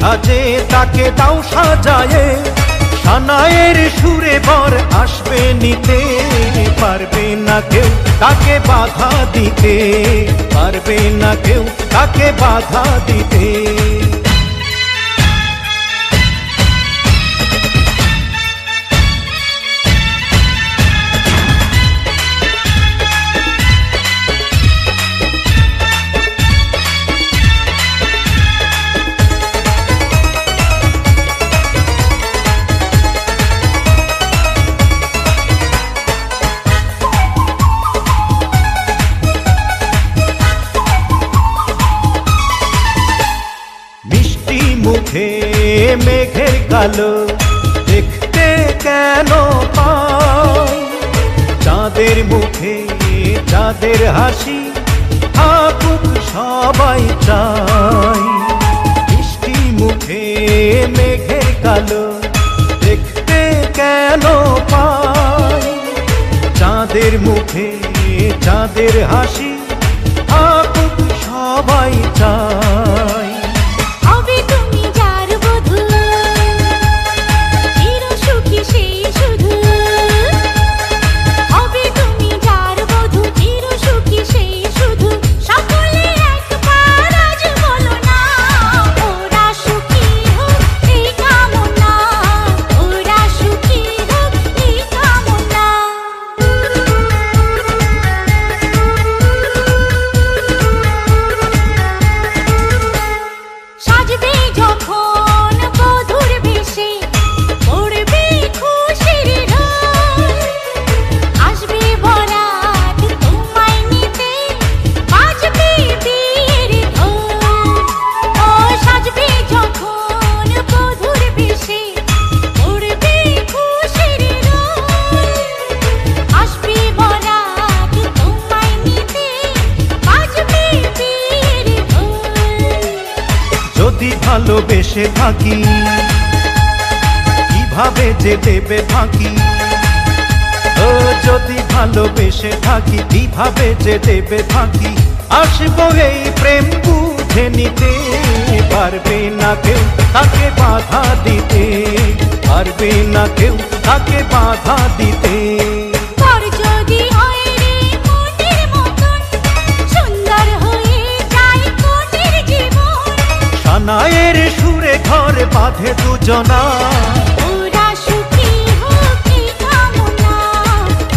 সাজে তাকে দাও সাজায়ে, সানায়ের সুরে বর আসবে নিতে। পারবে না কেউ তাকে বাধা দিতে, পারবে না কেউ তাকে বাধা দিতে। মুখে মেঘের কালো দেখতে কেন পাই, চাঁদের মুখে চাঁদের হাসি থাকুক সবাই চাই। মিষ্টি মুখে মেঘের কালো দেখতে কেন পাই, চাঁদের মুখে চাঁদের হাসি থাকুক সবাই চাই। ভালোবেসে থাকি কিভাবে যে দেবে ফাঁকি, ও যদি ভালোবেসে থাকি কিভাবে যে দেবে ফাঁকি। আসবো এই প্রেম বুঝে নিতে, পারবে না কেউ তাকে বাধা দিতে, পারবে না কেউ তাকে বাধা দিতে। সানায়ের সুরে ঘর বাঁধে দুজনা, ওরা সুখী হোক এই কামনা,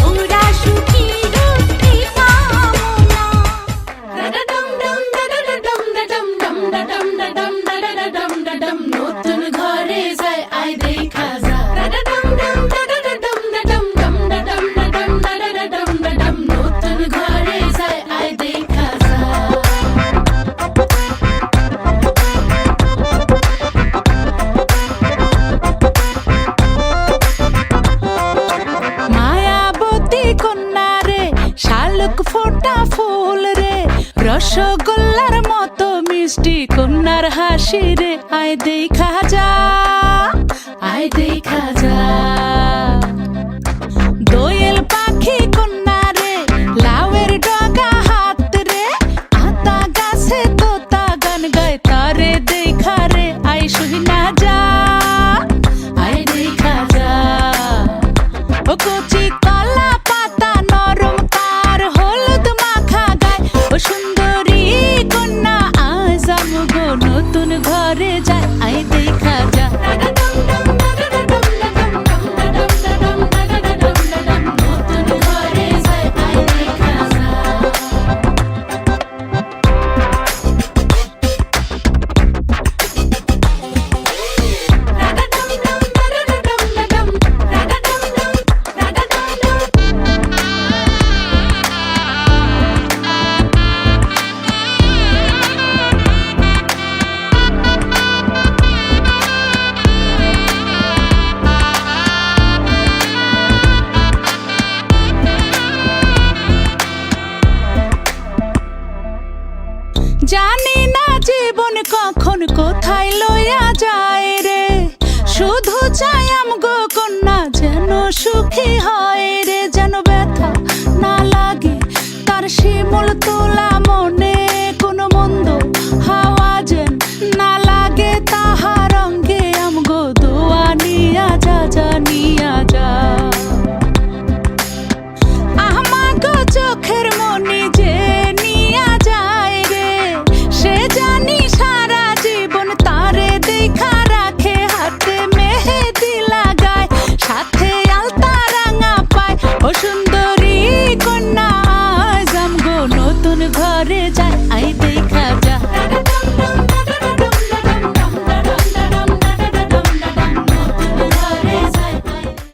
ওরা সুখী হোক এই কামনা। ডাডাডম ডম ডাডাডম ডাডম ডম ডাডম ডাডম ডাডাডম ডাডম নতুন ঘরে যায় আয় দেখা যা। ডাডাডম ডম ডাডাডম ডাডম ডম ডাডম ডাডম ডাডাডম ডাডম নতুন ঘরে যায় আয় দেখা যা। ফোটা ফুল রে রসগোল্লার মতো মিষ্টি কন্যার হাসি রে, আয় দেখা যা, আয় দেখা যা। দোয়েল পাখি কন্যা রে লাউয়ের ডগা হাত রে, আতা গাছে তোতা গান গায় তারে দেখা রে, আয় শুনা যা, আয় দেখা যা। ও কচি কলা পাতা নরম তার হলুদ মাখা গায়, ও সুন্দরী কন্যা আজ আমগো নতুন ঘরে যায় আয় দেখা যা। নতুন ঘরে যায় আয় দেখা যা। জানি না জীবন কখন কোথায় লইয়া যায় রে, শুধু চাই আমগো কন্যা যেন সুখী হয় রে, যেন ব্যথা না লাগে তার শিমুল তোলা